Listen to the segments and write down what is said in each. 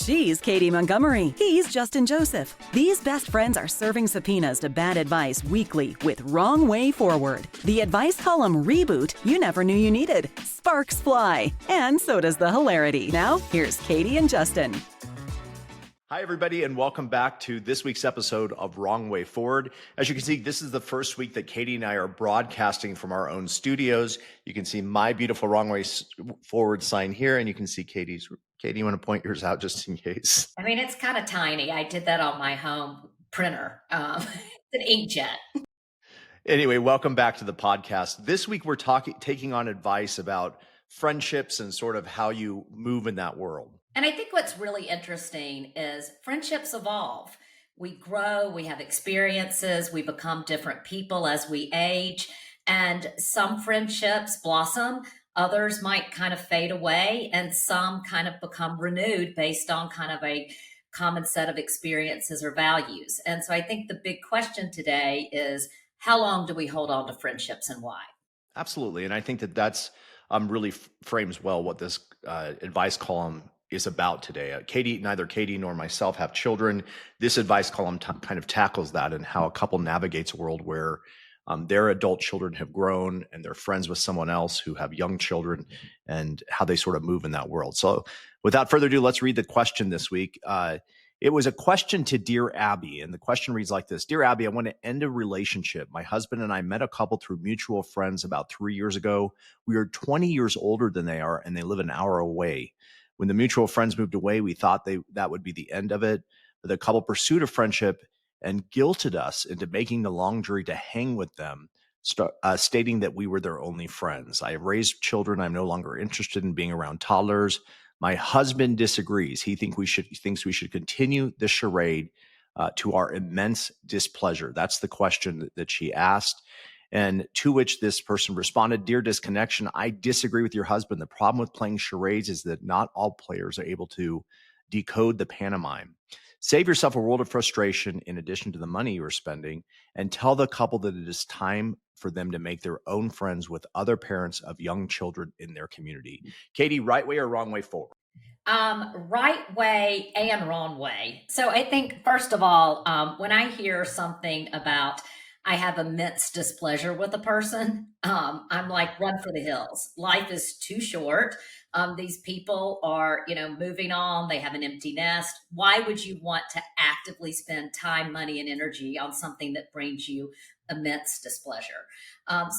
She's Katie Montgomery. He's Justin Joseph. These best friends are serving subpoenas to bad advice weekly with Wrong Way Forward, the advice column reboot you never knew you needed. Sparks fly, and so does the hilarity. Now, here's Katy and Justin. Hi, everybody, and welcome back to this week's episode of Wrong Way Forward. As you can see, this is the first week that Katy and I are broadcasting from our own studios. You can see my beautiful Wrong Way Forward sign here, and you can see Katy's. Katy, you want to point yours out just in case? I mean, it's kind of tiny. I did that on my home printer. It's an inkjet. Anyway, welcome back to the podcast. This week, we're taking on advice about friendships and sort of how you move in that world. And I think what's really interesting is friendships evolve. We grow, we have experiences, we become different people as we age, and some friendships blossom. Others might kind of fade away, and some kind of become renewed based on kind of a common set of experiences or values. And so I think the big question today is, how long do we hold on to friendships and why? Absolutely. And I think that that's really frames well what this advice column is about today. Neither Katy nor myself have children. This advice column kind of tackles that and how a couple navigates a world where their adult children have grown and they're friends with someone else who have young children and how they sort of move in that world. So without further ado, let's read the question this week. It was a question to Dear Abby, and the question reads like this. Dear Abby, I want to end a relationship. My husband and I met a couple through mutual friends about 3 years ago. We are 20 years older than they are, and they live an hour away. When the mutual friends moved away, we thought that would be the end of it. But the couple pursued a friendship and guilted us into making the long journey to hang with them, stating that we were their only friends. I have raised children. I'm no longer interested in being around toddlers. My husband disagrees. He thinks we should continue the charade to our immense displeasure. That's the question that she asked. And to which this person responded, Dear Disconnection, I disagree with your husband. The problem with playing charades is that not all players are able to decode the pantomime. Save yourself a world of frustration in addition to the money you are spending, and tell the couple that it is time for them to make their own friends with other parents of young children in their community. Katy, right way or wrong way forward? Right way and wrong way. So I think, first of all, when I hear something about I have immense displeasure with a person, I'm like, run for the hills. Life is too short. These people are, moving on. They have an empty nest. Why would you want to actively spend time, money, and energy on something that brings you immense displeasure?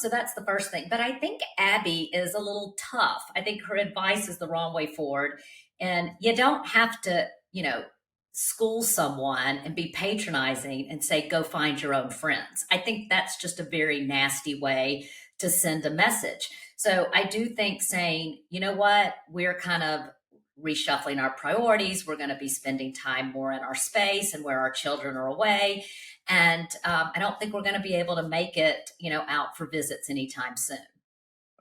So that's the first thing. But I think Abby is a little tough. I think her advice is the wrong way forward. And you don't have to, school someone and be patronizing and say, go find your own friends. I think that's just a very nasty way to send a message. So I do think saying, you know what, we're kind of reshuffling our priorities. We're going to be spending time more in our space and where our children are away. And I don't think we're going to be able to make it, out for visits anytime soon.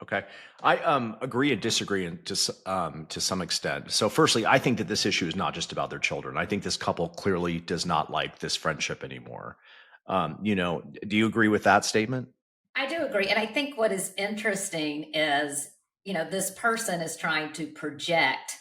Okay. I agree and disagree to some extent. So firstly, I think that this issue is not just about their children. I think this couple clearly does not like this friendship anymore. Do you agree with that statement? I do agree. And I think what is interesting is, this person is trying to project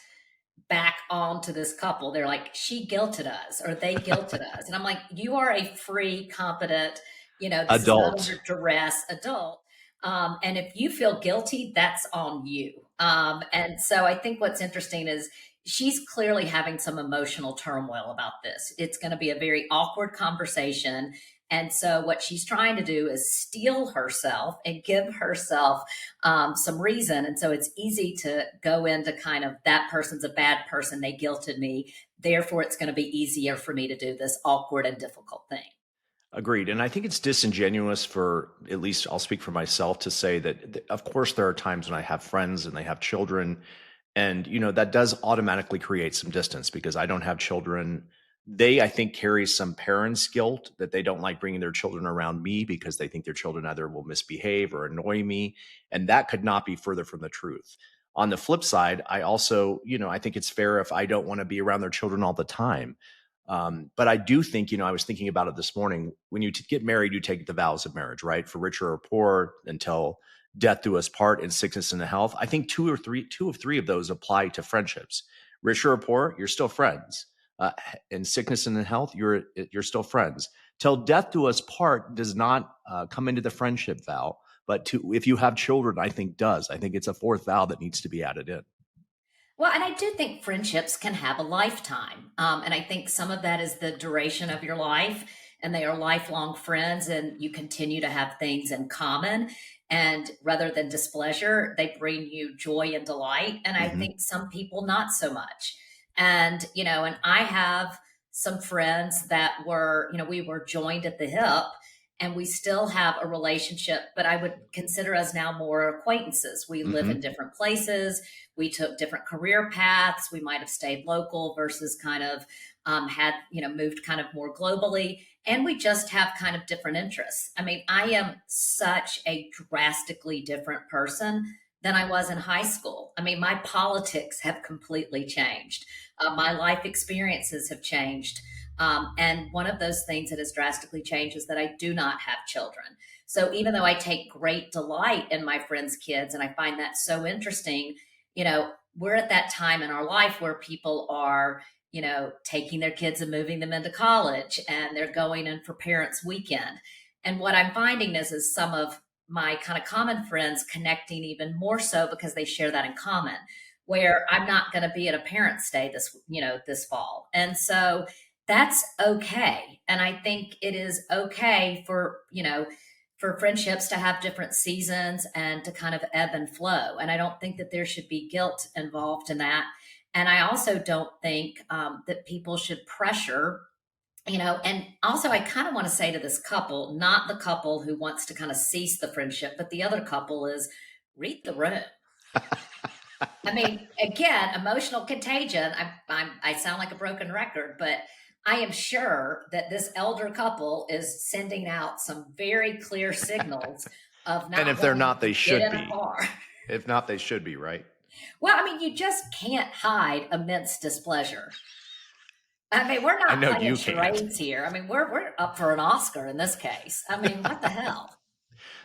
back onto this couple. They're like, she guilted us or they guilted us. And I'm like, you are a free, competent, this adult, is not under duress adult. And if you feel guilty, that's on you. And so I think what's interesting is she's clearly having some emotional turmoil about this. It's going to be a very awkward conversation. And so what she's trying to do is steel herself and give herself some reason. And so it's easy to go into kind of that person's a bad person. They guilted me. Therefore, it's going to be easier for me to do this awkward and difficult thing. Agreed. And I think it's disingenuous for, at least I'll speak for myself, to say that, of course, there are times when I have friends and they have children. And, that does automatically create some distance because I don't have children. They, I think, carry some parents' guilt that they don't like bringing their children around me because they think their children either will misbehave or annoy me. And that could not be further from the truth. On the flip side, I also, I think it's fair if I don't want to be around their children all the time. But I do think, I was thinking about it this morning. When you get married, you take the vows of marriage, right? For richer or poor, until death do us part, in sickness and health. I think two of three of those apply to friendships, Richer or poor, you're still friends. In sickness and in health, you're still friends. Till death do us part does not come into the friendship vow, but if you have children, I think does. I think it's a fourth vow that needs to be added in. Well, and I do think friendships can have a lifetime. And I think some of that is the duration of your life, and they are lifelong friends, and you continue to have things in common. And rather than displeasure, they bring you joy and delight. And I Hmm. think some people not so much. And, and I have some friends that were, we were joined at the hip, and we still have a relationship, but I would consider us now more acquaintances. We live in Hmm. different places, we took different career paths, we might have stayed local versus kind of had moved kind of more globally, and we just have kind of different interests. I mean, I am such a drastically different person than I was in high school. I mean, my politics have completely changed. My life experiences have changed. And one of those things that has drastically changed is that I do not have children. So even though I take great delight in my friends' kids and I find that so interesting, we're at that time in our life where people are, taking their kids and moving them into college, and they're going in for parents' weekend. And what I'm finding is some of my kind of common friends connecting even more so because they share that in common, where I'm not going to be at a parents' day this fall. And so that's okay. And I think it is okay for friendships to have different seasons and to kind of ebb and flow. And I don't think that there should be guilt involved in that. And I also don't think that people should pressure, and also I kind of want to say to this couple, not the couple who wants to kind of cease the friendship, but the other couple is read the room. I mean, again, emotional contagion. I sound like a broken record, but I am sure that this elder couple is sending out some very clear signals of And not if they're wanting not, to they get should in a be. car. If not, they should be, right? Well, I mean, you just can't hide immense displeasure. I mean, we're I not know playing you can't. charades here. I mean, we're up for an Oscar in this case. I mean, what the hell?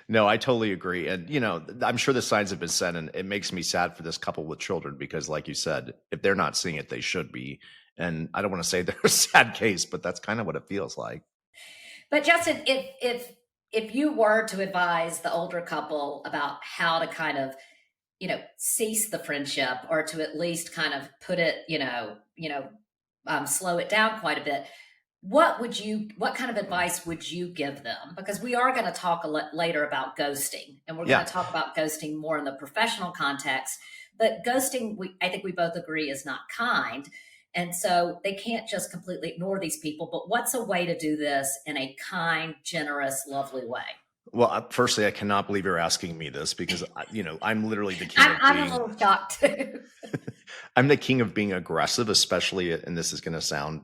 No, I totally agree. And, I'm sure the signs have been set, and it makes me sad for this couple with children because, like you said, if they're not seeing it, they should be. And I don't want to say they're a sad case, but that's kind of what it feels like. But Justin, if you were to advise the older couple about how to kind of cease the friendship, or to at least kind of put it, slow it down quite a bit, what kind of advice would you give them? Because we are going to talk later about ghosting, and we're going Yeah. to talk about ghosting more in the professional context. But ghosting, I think we both agree, is not kind. And so they can't just completely ignore these people. But what's a way to do this in a kind, generous, lovely way? Well, firstly, I cannot believe you're asking me this because, I'm literally the king of I'm a being little shocked too. I'm the king of being aggressive, especially, and this is going to sound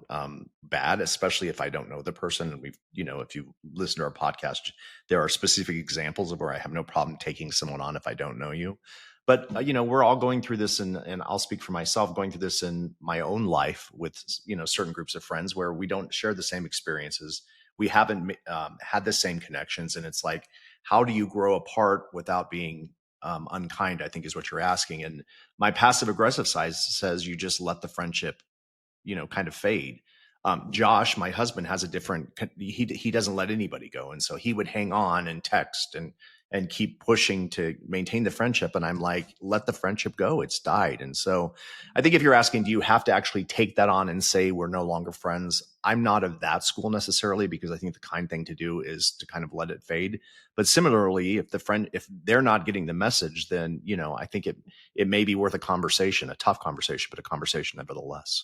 bad, especially if I don't know the person. And if you listen to our podcast, there are specific examples of where I have no problem taking someone on if I don't know you. But we're all going through this, and I'll speak for myself, going through this in my own life with certain groups of friends where we don't share the same experiences. We haven't had the same connections, and it's like, how do you grow apart without being unkind? I think is what you're asking. And my passive aggressive side says you just let the friendship, kind of fade. Josh, my husband, has a different. He doesn't let anybody go, and so he would hang on and text and keep pushing to maintain the friendship. And I'm like, let the friendship go. It's died. And so I think if you're asking, do you have to actually take that on and say we're no longer friends? I'm not of that school necessarily, because I think the kind thing to do is to kind of let it fade. But similarly, if they're not getting the message, then I think it may be worth a conversation, a tough conversation, but a conversation nevertheless.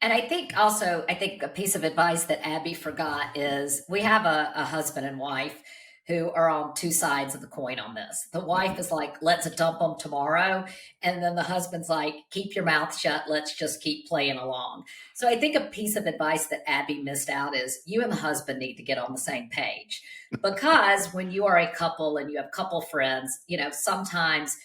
And I think a piece of advice that Abby forgot is we have a husband and wife who are on two sides of the coin on this. The wife is like, let's dump them tomorrow. And then the husband's like, keep your mouth shut. Let's just keep playing along. So I think a piece of advice that Abby missed out is you and the husband need to get on the same page. Because when you are a couple and you have couple friends, sometimes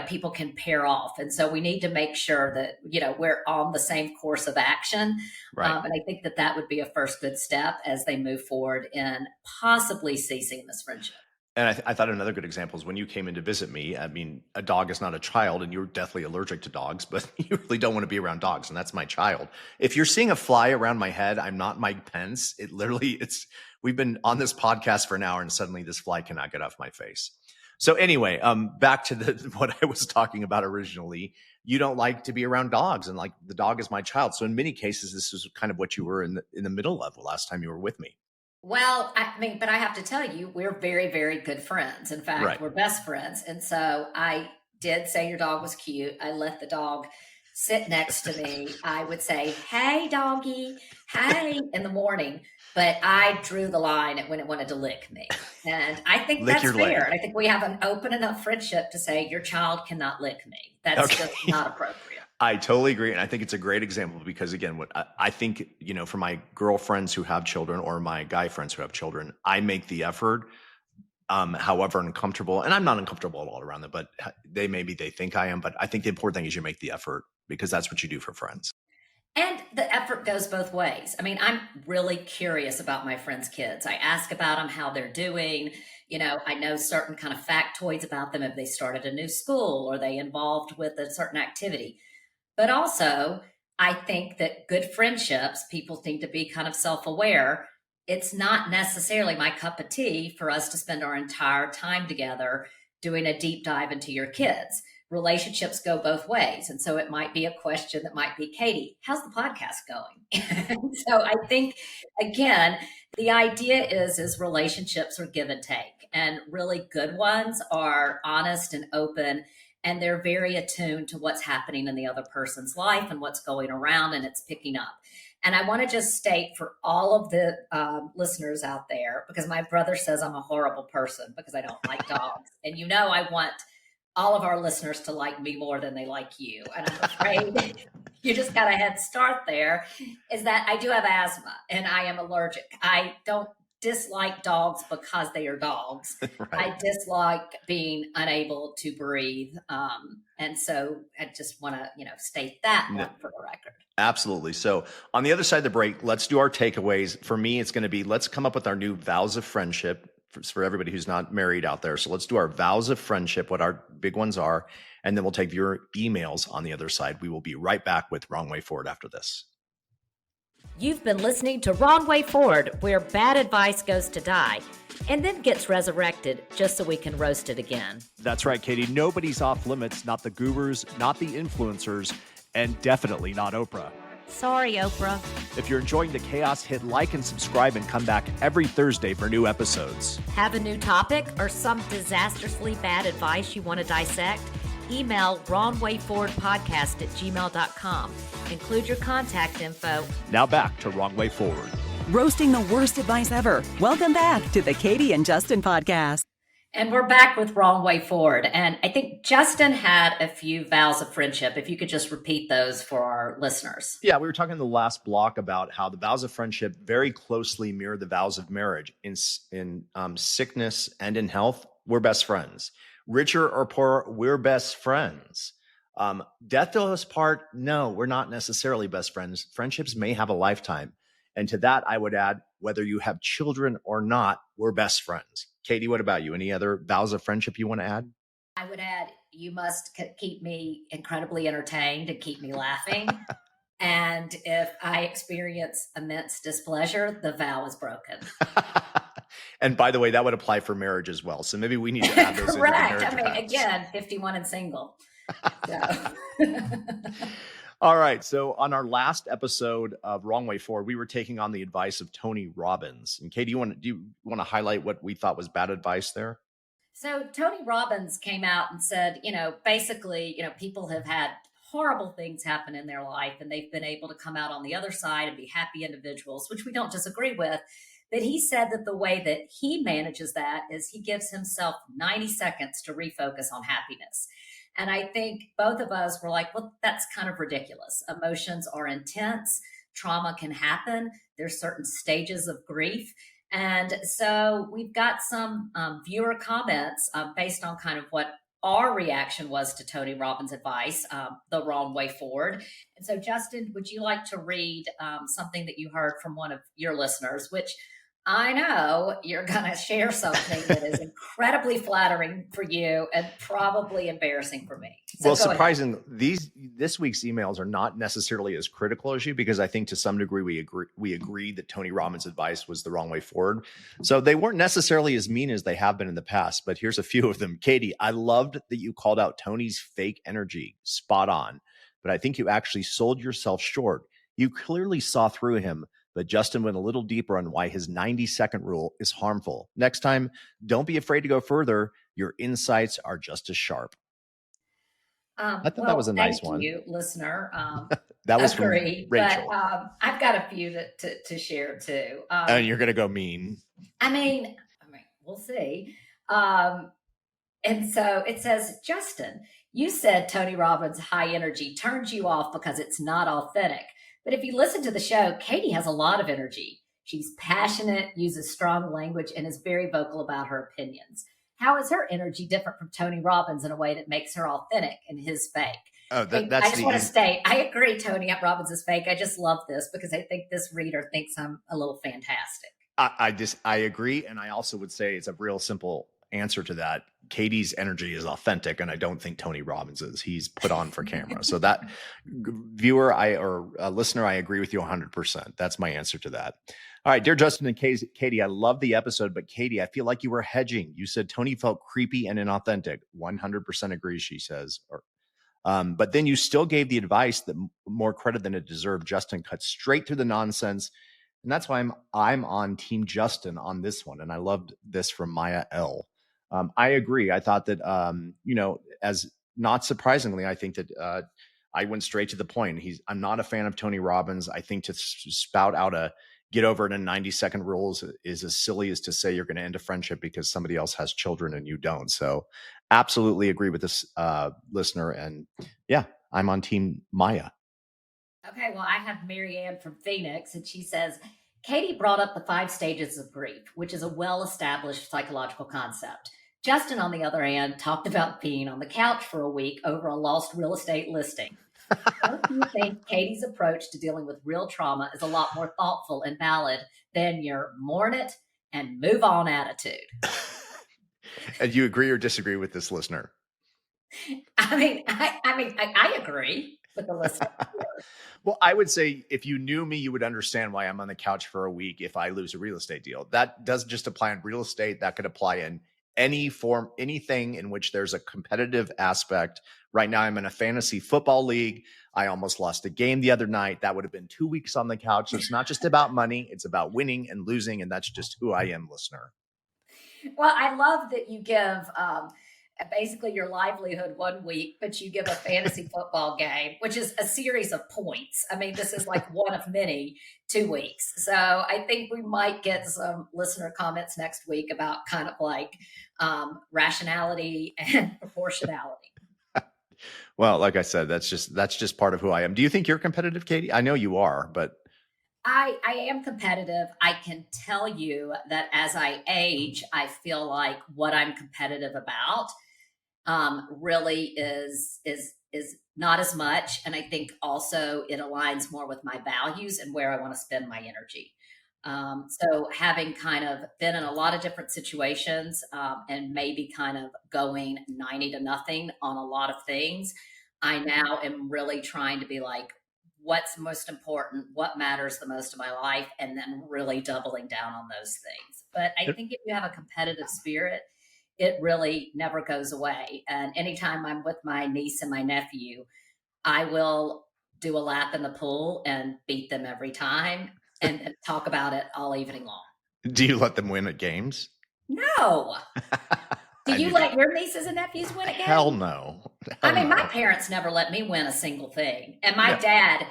people can pair off, and so we need to make sure that we're on the same course of action. Right. And I think that that would be a first good step as they move forward in possibly ceasing this friendship. And I thought another good example is when you came in to visit me. I mean, a dog is not a child, and you're deathly allergic to dogs, but you really don't want to be around dogs, and that's my child. If you're seeing a fly around my head, I'm not Mike Pence. We've been on this podcast for an hour, and suddenly this fly cannot get off my face. So anyway, back to what I was talking about originally. You don't like to be around dogs, and like the dog is my child. So in many cases, this is kind of what you were in the middle of the last time you were with me. Well, I mean, but I have to tell you, we're very, very good friends. In fact, Right. we're best friends. And so I did say your dog was cute. I let the dog sit next to me. I would say, hey, doggy, hey, in the morning. But I drew the line at when it wanted to lick me. And I think Lick that's your leg. fair. And I think we have an open enough friendship to say your child cannot lick me. That's Okay. just not appropriate. I totally agree. And I think it's a great example because, again, what I think, for my girlfriends who have children or my guy friends who have children, I make the effort, however uncomfortable. And I'm not uncomfortable at all around them, but they think I am. But I think the important thing is you make the effort because that's what you do for friends. And the effort goes both ways. I mean, I'm really curious about my friends' kids. I ask about them, how they're doing. I know certain kind of factoids about them if they started a new school or they involved with a certain activity. But also, I think that good friendships, people need to be kind of self aware. It's not necessarily my cup of tea for us to spend our entire time together doing a deep dive into your kids. Relationships go both ways. And so it might be a question that might be, Katy, how's the podcast going? So I think, again, the idea is relationships are give and take. And really good ones are honest and open, and they're very attuned to what's happening in the other person's life and what's going around, and it's picking up. And I want to just state for all of the listeners out there, because my brother says I'm a horrible person because I don't like dogs. And I want all of our listeners to like me more than they like you. And I'm afraid you just got a head start there, is that I do have asthma and I am allergic. I don't dislike dogs because they are dogs. Right. I dislike being unable to breathe. And so I just want to, state that one for the record. Absolutely. So on the other side of the break, let's do our takeaways. For me, it's going to be, let's come up with our new vows of friendship for everybody who's not married out there. So let's do our vows of friendship, what our big ones are, and then we'll take your emails on the other side. We will be right back with Wrong Way Forward after this. You've been listening to Wrong Way Forward, where bad advice goes to die and then gets resurrected just so we can roast it again. That's right, Katy. Nobody's off limits, not the gurus, not the influencers, and definitely not Oprah. Sorry, Oprah. If you're enjoying the chaos, hit like and subscribe and come back every Thursday for new episodes. Have a new topic or some disastrously bad advice you want to dissect? Email wrongwayforwardpodcast@gmail.com. Include your contact info. Now back to Wrong Way Forward. Roasting the worst advice ever. Welcome back to the Katy and Justin podcast. And we're back with Wrong Way Forward. And I think Justin had a few vows of friendship. If you could just repeat those for our listeners. Yeah, we were talking in the last block about how the vows of friendship very closely mirror the vows of marriage. In sickness and in health, we're best friends. Richer or poorer, we're best friends. Death do us part, no, we're not necessarily best friends. Friendships may have a lifetime. And to that, I would add, whether you have children or not, we're best friends. Katy, what about you? Any other vows of friendship you want to add? I would add, you must keep me incredibly entertained and keep me laughing. And if I experience immense displeasure, the vow is broken. And by the way, that would apply for marriage as well. So maybe we need to add those into the Correct. marriage I mean, vows. again, 51 and single. So. All right. So on our last episode of Wrong Way Forward, we were taking on the advice of Tony Robbins. And Katy, do you want to highlight what we thought was bad advice there? So Tony Robbins came out and said, basically, people have had horrible things happen in their life and they've been able to come out on the other side and be happy individuals, which we don't disagree with. But he said that the way that he manages that is he gives himself 90 seconds to refocus on happiness. And I think both of us were like, well, that's kind of ridiculous. Emotions are intense. Trauma can happen. There's certain stages of grief. And so we've got some viewer comments based on kind of what our reaction was to Tony Robbins' advice, the wrong way forward. And so, Justin, would you like to read something that you heard from one of your listeners, which I know you're going to share something that is incredibly flattering for you and probably embarrassing for me. So Well, go ahead. surprising, this week's emails are not necessarily as critical as you, because I think to some degree we agree that Tony Robbins' advice was the wrong way forward. So they weren't necessarily as mean as they have been in the past, but here's a few of them. Katy, I loved that you called out Tony's fake energy. Spot on. But I think you actually sold yourself short. You clearly saw through him, but Justin went a little deeper on why his 90-second rule is harmful. Next time, don't be afraid to go further. Your insights are just as sharp. I thought that was a nice thank one. you, listener. That was Agree, from Rachel. but I've got a few to share too. And you're going to go mean. I mean, we'll see. And so it says, Justin, you said Tony Robbins' high energy turns you off because it's not authentic. But if you listen to the show, Katy has a lot of energy. She's passionate, uses strong language, and is very vocal about her opinions. How is her energy different from Tony Robbins in a way that makes her authentic and his fake? Oh, I just want to state, I agree Tony Robbins is fake. I just love this because I think this reader thinks I'm a little fantastic. I agree. And I also would say it's a real simple answer to that. Katy's energy is authentic, and I don't think Tony Robbins is. He's put on for camera. So that viewer, listener, I agree with you 100%. That's my answer to that. All right, dear Justin and Katy, I love the episode, but Katy, I feel like you were hedging. You said Tony felt creepy and inauthentic. 100% agree, she says. But then you still gave the advice that more credit than it deserved. Justin cut straight through the nonsense. And that's why I'm on Team Justin on this one. And I loved this from Maya L. I agree. I thought that, as not surprisingly, I think that I went straight to the point. I'm not a fan of Tony Robbins. I think to spout out a get over it in 90-second rules is as silly as to say you're going to end a friendship because somebody else has children and you don't. So absolutely agree with this listener. And yeah, I'm on Team Maya. Okay, well, I have Marianne from Phoenix, and she says, Katy brought up the 5 stages of grief, which is a well-established psychological concept. Justin, on the other hand, talked about being on the couch for a week over a lost real estate listing. Don't you think Katy's approach to dealing with real trauma is a lot more thoughtful and valid than your mourn it and move on attitude? And you agree or disagree with this listener? I agree with the listener. Well, I would say if you knew me, you would understand why I'm on the couch for a week if I lose a real estate deal. That doesn't just apply in real estate. That could apply in any form, anything in which there's a competitive aspect. Right now, I'm in a fantasy football league. I almost lost a game the other night. That would have been 2 weeks on the couch. So it's not just about money. It's about winning and losing. And that's just who I am, listener. Well, I love that you give basically your livelihood 1 week, but you give a fantasy football game, which is a series of points. I mean, this is like one of many 2 weeks. So I think we might get some listener comments next week about kind of like rationality and proportionality. Well, like I said, that's just part of who I am. Do you think you're competitive, Katy? I know you are, but I am competitive. I can tell you that as I age, I feel like what I'm competitive about really is not as much. And I think also it aligns more with my values and where I want to spend my energy. So having kind of been in a lot of different situations and maybe kind of going 90-0 on a lot of things, I now am really trying to be like, what's most important, what matters the most in my life, and then really doubling down on those things. But I think if you have a competitive spirit, it really never goes away. And anytime I'm with my niece and my nephew, I will do a lap in the pool and beat them every time and talk about it all evening long. Do you let them win at games? No. Do you let your nieces and nephews win a game? Hell no. My parents never let me win a single thing. And my dad,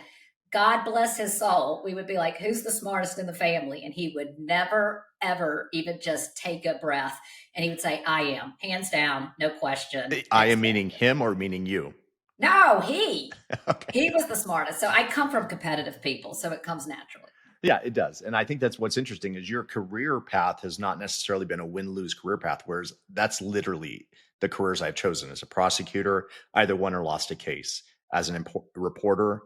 God bless his soul, we would be like, who's the smartest in the family? And he would never, ever even just take a breath. And he would say, I am, hands down, no question. I am meaning him or meaning you? No, he. Okay. He was the smartest. So I come from competitive people, so it comes naturally. Yeah, it does. And I think that's what's interesting is your career path has not necessarily been a win-lose career path, whereas that's literally the careers I've chosen. As a prosecutor, either won or lost a case. As an reporter,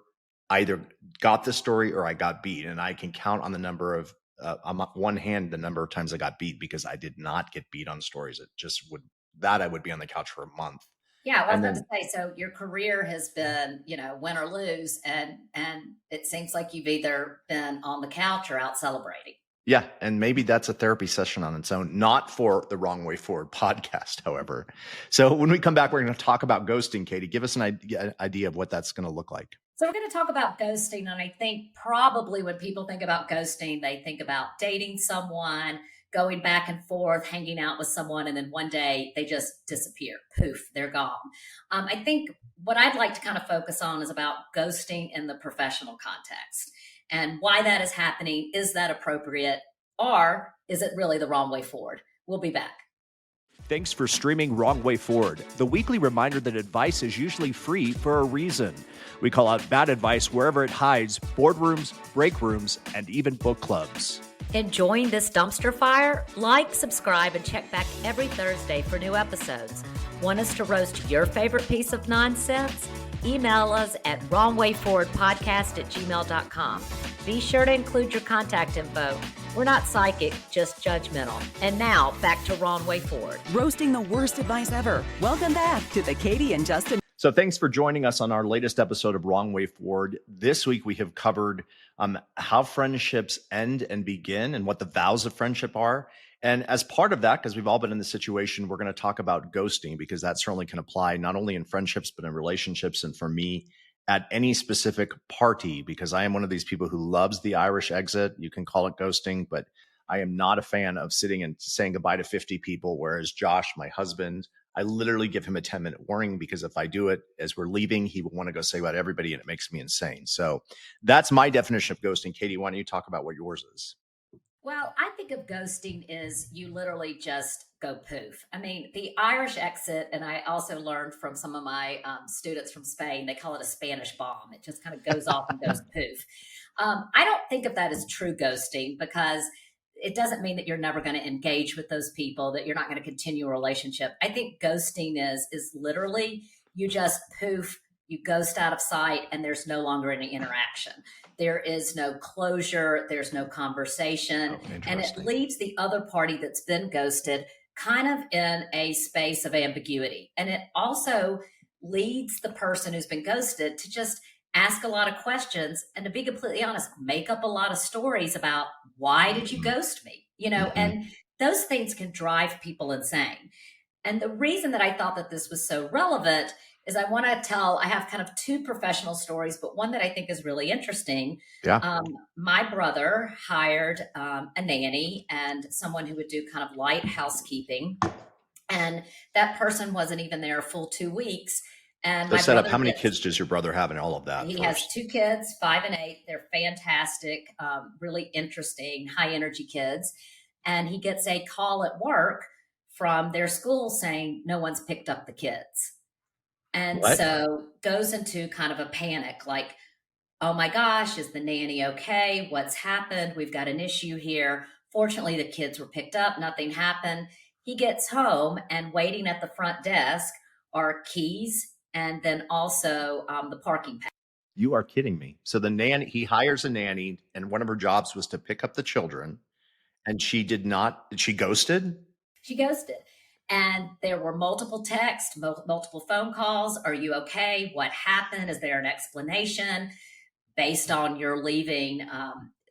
either got the story or I got beat. And I can count on the number of on one hand the number of times I got beat because I did not get beat on stories. It just would that I would be on the couch for a month. Yeah, I was And about then to say, so your career has been, win or lose, and it seems like you've either been on the couch or out celebrating. yeah, and maybe that's a therapy session on its own, not for the Wrong Way Forward podcast, however. So when we come back, we're going to talk about ghosting. Katie, give us an idea of what that's going to look like. So we're going to talk about ghosting, and I think probably when people think about ghosting, they think about dating someone, going back and forth, hanging out with someone, and then one day they just disappear. Poof, they're gone. I think what I'd like to kind of focus on is about ghosting in the professional context and why that is happening. Is that appropriate, or is it really the wrong way forward? We'll be back. Thanks for streaming Wrong Way Forward, the weekly reminder that advice is usually free for a reason. We call out bad advice wherever it hides: boardrooms, break rooms, and even book clubs. Enjoying this dumpster fire? Like, subscribe, and check back every Thursday for new episodes. Want us to roast your favorite piece of nonsense? Email us at wrongwayforwardpodcast@gmail.com. Be sure to include your contact info. We're not psychic, just judgmental. And now, back to Wrong Way Forward. Roasting the worst advice ever. Welcome back to the Katy and Justin. So thanks for joining us on our latest episode of Wrong Way Forward. This week we have covered how friendships end and begin and what the vows of friendship are. And as part of that, because we've all been in this situation, we're going to talk about ghosting, because that certainly can apply not only in friendships, but in relationships. And for me, at any specific party, because I am one of these people who loves the Irish exit. You can call it ghosting, but I am not a fan of sitting and saying goodbye to 50 people. Whereas Josh, my husband, I literally give him a 10-minute warning, because if I do it as we're leaving, he will want to go say about everybody, and it makes me insane. So that's my definition of ghosting. Katie, why don't you talk about what yours is? Well, I think of ghosting is you literally just go poof. I mean, the Irish exit, and I also learned from some of my students from Spain, they call it a Spanish bomb. It just kind of goes off and goes poof. I don't think of that as true ghosting, because it doesn't mean that you're never going to engage with those people, that you're not going to continue a relationship. I think ghosting is literally you just poof, you ghost out of sight, and there's no longer any interaction. There is no closure. There's no conversation. And it leaves the other party that's been ghosted kind of in a space of ambiguity. And it also leads the person who's been ghosted to just ask a lot of questions, and to be completely honest, make up a lot of stories about why did you ghost me? And those things can drive people insane. And the reason that I thought that this was so relevant is I have kind of two professional stories, but one that I think is really interesting. Yeah. My brother hired a nanny and someone who would do kind of light housekeeping. And that person wasn't even there a full 2 weeks. And So set up, how many kids does your brother have and all of that? He has 2 kids, 5 and 8. They're fantastic, really interesting, high energy kids. And he gets a call at work from their school saying no one's picked up the kids. And so goes into kind of a panic, like, oh my gosh, is the nanny okay? What's happened? We've got an issue here. Fortunately, the kids were picked up. Nothing happened. He gets home, and waiting at the front desk are keys and then also the parking pass. You are kidding me. So he hires a nanny, and one of her jobs was to pick up the children, and she ghosted? She ghosted. And there were multiple texts, multiple phone calls. Are you okay? What happened? Is there an explanation? Based on your leaving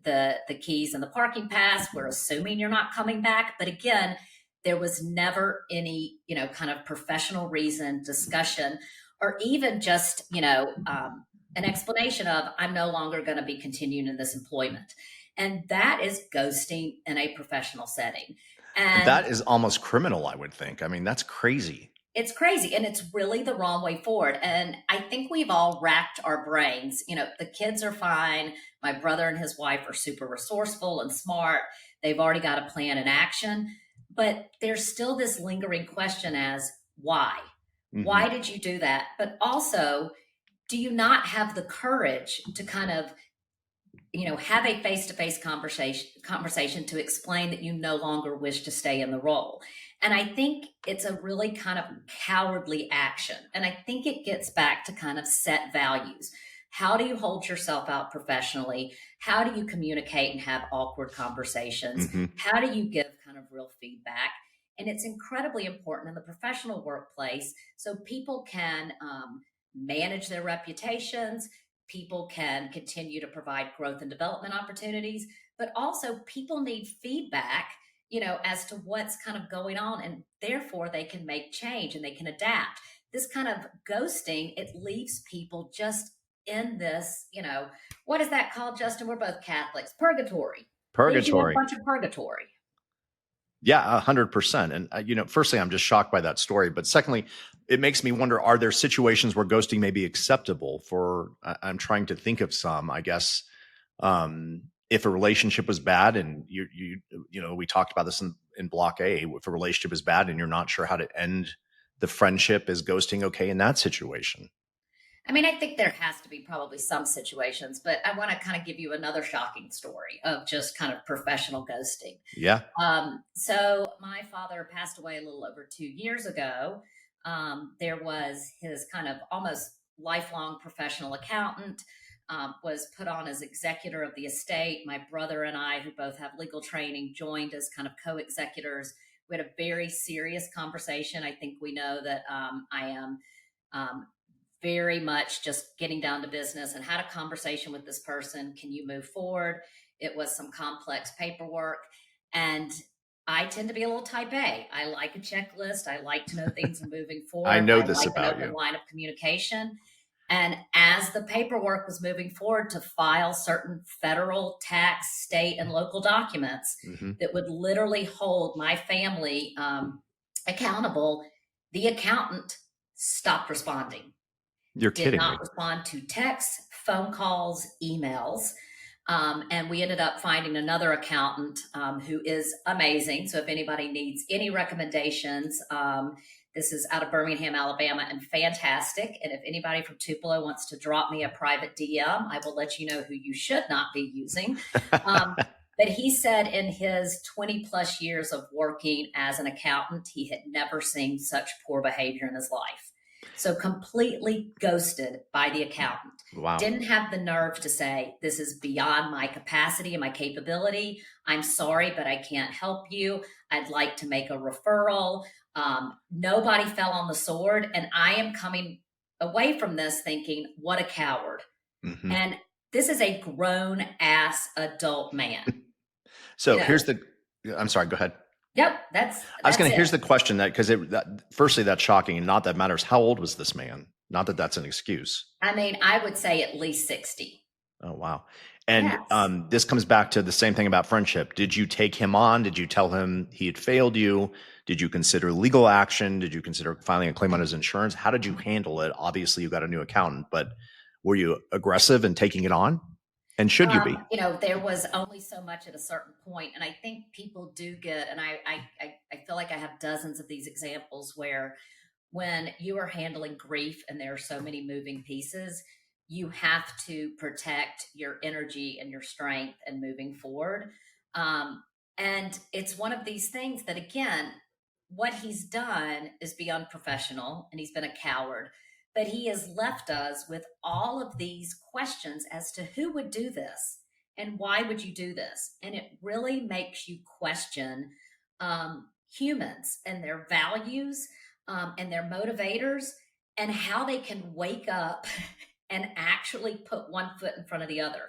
the keys and the parking pass, we're assuming you're not coming back. But again, there was never any, kind of professional reason, discussion, or even just, an explanation of, I'm no longer going to be continuing in this employment. And that is ghosting in a professional setting. And that is almost criminal, I would think. I mean, that's crazy. It's crazy, and it's really the wrong way forward. And I think we've all racked our brains. The kids are fine. My brother and his wife are super resourceful and smart. They've already got a plan in action. But there's still this lingering question as why? Mm-hmm. Why did you do that? But also, do you not have the courage to kind of have a face-to-face conversation to explain that you no longer wish to stay in the role? And I think it's a really kind of cowardly action. And I think it gets back to kind of set values. How do you hold yourself out professionally? How do you communicate and have awkward conversations? Hmm. How do you give kind of real feedback? And it's incredibly important in the professional workplace so people can manage their reputations, people can continue to provide growth and development opportunities, but also people need feedback, as to what's kind of going on, and therefore they can make change and they can adapt. This kind of ghosting, it leaves people just in this, what is that called, Justin? We're both Catholics. Purgatory. Leaves you in a Purgatory. bunch of purgatory. Yeah, 100%. And, firstly, I'm just shocked by that story. But secondly, it makes me wonder, are there situations where ghosting may be acceptable I'm trying to think of some, I guess, if a relationship was bad and we talked about this in block A, if a relationship is bad and you're not sure how to end the friendship, is ghosting okay in that situation? I mean, I think there has to be probably some situations, but I want to kind of give you another shocking story of just kind of professional ghosting. Yeah. So my father passed away a little over 2 years ago. There was his kind of almost lifelong professional accountant, was put on as executor of the estate. My brother and I, who both have legal training, joined as kind of co-executors. We had a very serious conversation. I think we know that I am very much just getting down to business and had a conversation with this person. Can you move forward? It was some complex paperwork. And I tend to be a little type A. I like a checklist. I like to know things are moving forward. I know this like about an open you. line of communication. And as the paperwork was moving forward to file certain federal, tax, state, and local documents Hmm. that would literally hold my family accountable, the accountant stopped responding. You're Did kidding me. not respond to texts, phone calls, emails. And we ended up finding another accountant who is amazing. So if anybody needs any recommendations, this is out of Birmingham, Alabama, and fantastic. And if anybody from Tupelo wants to drop me a private DM, I will let you know who you should not be using. But he said in his 20 plus years of working as an accountant, he had never seen such poor behavior in his life. So completely ghosted by the accountant. Wow. Didn't have the nerve to say, this is beyond my capacity and my capability. I'm sorry, but I can't help you. I'd like to make a referral. Nobody fell on the sword. And I am coming away from this thinking, what a coward. Hmm. And this is a grown ass adult man. So I'm sorry, go ahead. Yep. Here's the question firstly, that's shocking, and not that matters. How old was this man? Not that that's an excuse. I mean, I would say at least 60. Oh, wow. And Yes. this comes back to the same thing about friendship. Did you take him on? Did you tell him he had failed you? Did you consider legal action? Did you consider filing a claim on his insurance? How did you handle it? Obviously, you got a new accountant, but were you aggressive in taking it on? And should you be? There was only so much at a certain point, and I think people do get, and I feel like I have dozens of these examples where when you are handling grief and there are so many moving pieces, you have to protect your energy and your strength and moving forward. And it's one of these things that, again, what he's done is be unprofessional and he's been a coward. But he has left us with all of these questions as to who would do this and why would you do this? And it really makes you question humans and their values and their motivators and how they can wake up and actually put one foot in front of the other.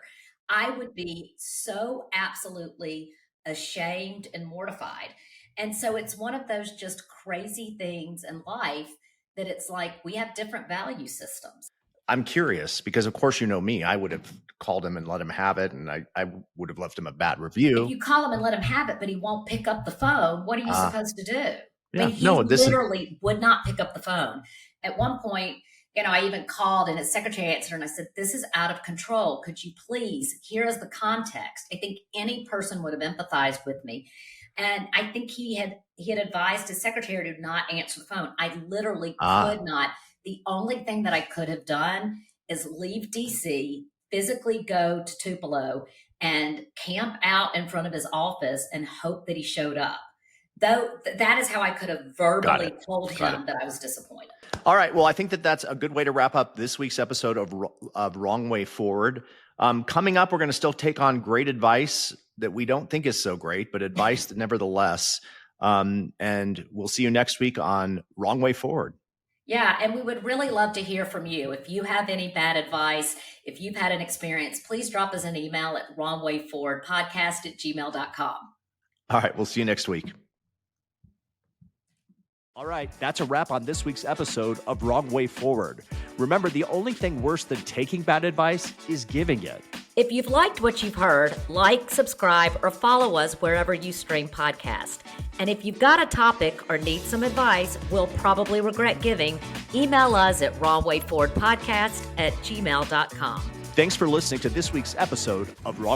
I would be so absolutely ashamed and mortified. And so it's one of those just crazy things in life that it's like we have different value systems. I'm curious because, of course, you know me. I would have called him and let him have it, and I would have left him a bad review. If you call him and let him have it, but he won't pick up the phone, what are you supposed to do? Yeah, I mean, he literally would not pick up the phone. At one point, I even called and his secretary answered and I said, this is out of control. Could you please, here is the context. I think any person would have empathized with me. And I think he had advised his secretary to not answer the phone. I literally could not. The only thing that I could have done is leave DC, physically go to Tupelo and camp out in front of his office and hope that he showed up. that is how I could have verbally told him that I was disappointed. All right. Well, I think that that's a good way to wrap up this week's episode of Wrong Way Forward. Coming up, we're going to still take on great advice that we don't think is so great, but advice that nevertheless. And we'll see you next week on Wrong Way Forward. Yeah, and we would really love to hear from you. If you have any bad advice, if you've had an experience, please drop us an email at wrongwayforwardpodcast@gmail.com. All right. We'll see you next week. All right, that's a wrap on this week's episode of Wrong Way Forward. Remember, the only thing worse than taking bad advice is giving it. If you've liked what you've heard, like, subscribe, or follow us wherever you stream podcasts. And if you've got a topic or need some advice we'll probably regret giving, email us at wrongwayforwardpodcast@gmail.com. Thanks for listening to this week's episode of Wrong